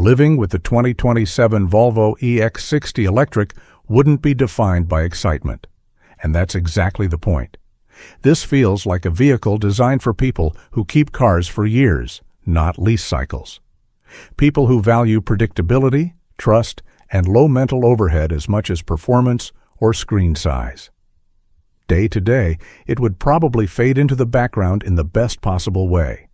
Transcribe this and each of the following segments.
living with the 2027 Volvo EX60 Electric wouldn't be defined by excitement. And that's exactly the point. This feels like a vehicle designed for people who keep cars for years, not lease cycles. People who value predictability, trust, and low mental overhead as much as performance or screen size. Day to day, it would probably fade into the background in the best possible way.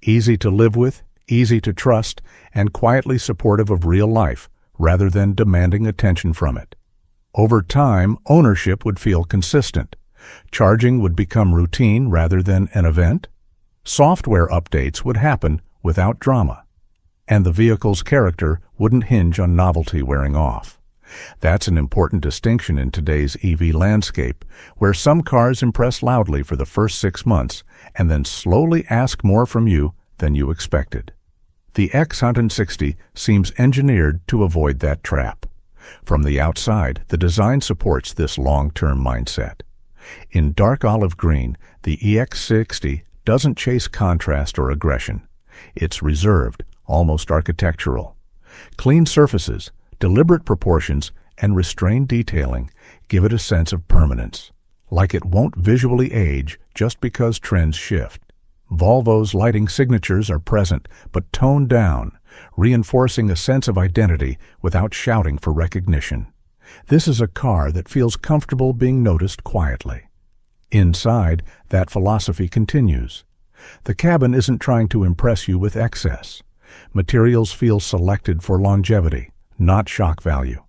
Easy to live with, easy to trust, and quietly supportive of real life, rather than demanding attention from it. Over time, ownership would feel consistent. Charging would become routine rather than an event. Software updates would happen without drama. And the vehicle's character wouldn't hinge on novelty wearing off. That's an important distinction in today's EV landscape, where some cars impress loudly for the first 6 months and then slowly ask more from you than you expected. The EX60 seems engineered to avoid that trap. From the outside, the design supports this long-term mindset. In dark olive green, the EX60 doesn't chase contrast or aggression. It's reserved, almost architectural. Clean surfaces, deliberate proportions, and restrained detailing give it a sense of permanence, like it won't visually age just because trends shift. Volvo's lighting signatures are present but toned down, reinforcing a sense of identity without shouting for recognition. This is a car that feels comfortable being noticed quietly. Inside, that philosophy continues. The cabin isn't trying to impress you with excess. Materials feel selected for longevity, not shock value.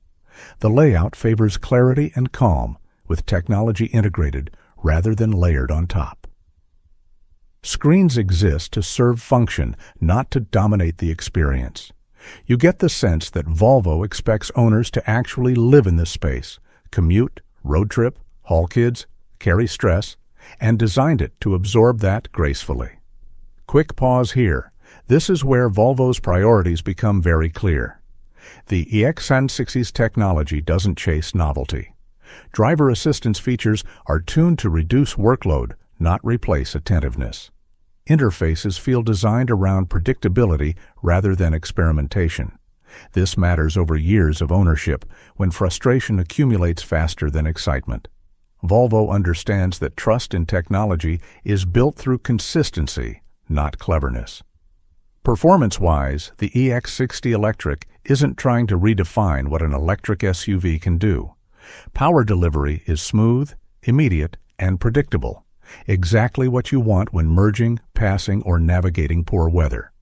The layout favors clarity and calm, with technology integrated rather than layered on top. Screens exist to serve function, not to dominate the experience. You get the sense that Volvo expects owners to actually live in this space, commute, road trip, haul kids, carry stress, and designed it to absorb that gracefully. Quick pause here. This is where Volvo's priorities become very clear. The EX60's technology doesn't chase novelty. Driver assistance features are tuned to reduce workload, not replace attentiveness. Interfaces feel designed around predictability rather than experimentation. This matters over years of ownership, when frustration accumulates faster than excitement. Volvo understands that trust in technology is built through consistency, not cleverness. Performance-wise, the EX60 Electric isn't trying to redefine what an electric SUV can do. Power delivery is smooth, immediate, and predictable, exactly what you want when merging, passing, or navigating poor weather.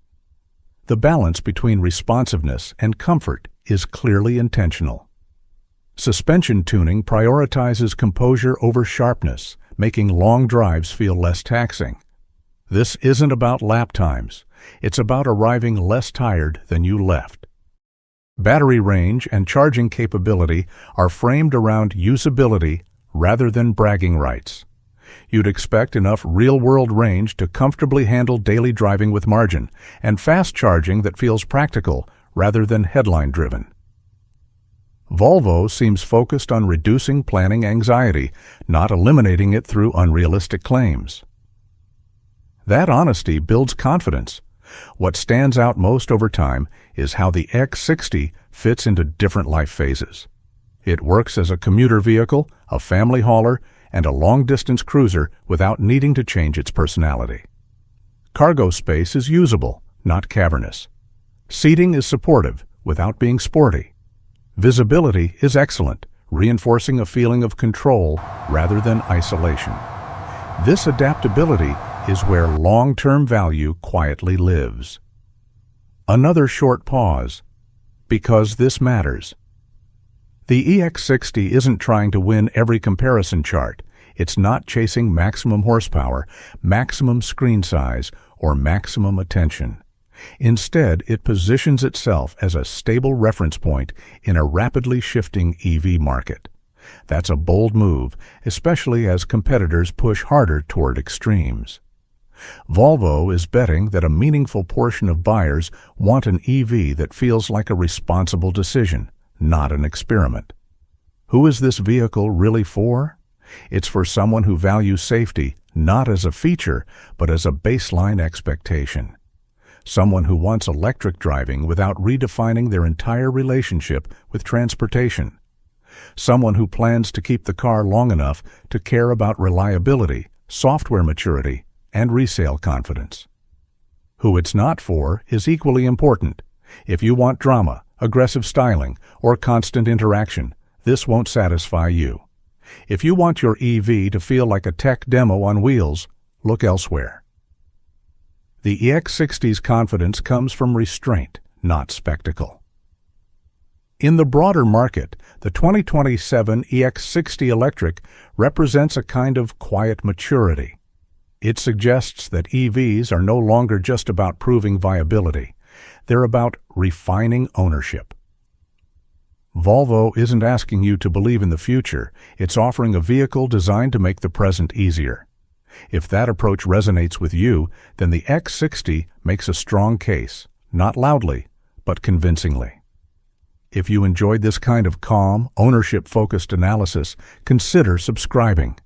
The balance between responsiveness and comfort is clearly intentional. Suspension tuning prioritizes composure over sharpness, making long drives feel less taxing. This isn't about lap times. It's about arriving less tired than you left. Battery range and charging capability are framed around usability rather than bragging rights. You'd expect enough real-world range to comfortably handle daily driving with margin, and fast charging that feels practical rather than headline-driven. Volvo seems focused on reducing planning anxiety, not eliminating it through unrealistic claims. That honesty builds confidence. What stands out most over time is how the EX60 fits into different life phases. It works as a commuter vehicle, a family hauler, and a long-distance cruiser without needing to change its personality. Cargo space is usable, not cavernous. Seating is supportive without being sporty. Visibility is excellent, reinforcing a feeling of control rather than isolation. This adaptability is where long-term value quietly lives. Another short pause, because this matters. The EX60 isn't trying to win every comparison chart. It's not chasing maximum horsepower, maximum screen size, or maximum attention. Instead, it positions itself as a stable reference point in a rapidly shifting EV market. That's a bold move, especially as competitors push harder toward extremes. Volvo is betting that a meaningful portion of buyers want an EV that feels like a responsible decision, not an experiment. Who is this vehicle really for? It's for someone who values safety not as a feature, but as a baseline expectation. someone who wants electric driving without redefining their entire relationship with transportation, someone who plans to keep the car long enough to care about reliability, software maturity, and resale confidence. Who it's not for is equally important. If you want drama, aggressive styling, or constant interaction, this won't satisfy you. If you want your EV to feel like a tech demo on wheels, look elsewhere. The EX60's confidence comes from restraint, not spectacle. In the broader market, the 2027 EX60 Electric represents a kind of quiet maturity. It suggests that EVs are no longer just about proving viability. They're about refining ownership. Volvo isn't asking you to believe in the future. It's offering a vehicle designed to make the present easier. If that approach resonates with you, then the EX60 makes a strong case, not loudly, but convincingly. If you enjoyed this kind of calm, ownership-focused analysis, consider subscribing.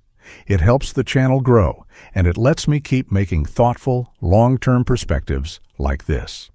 It helps the channel grow, and it lets me keep making thoughtful, long-term perspectives like this.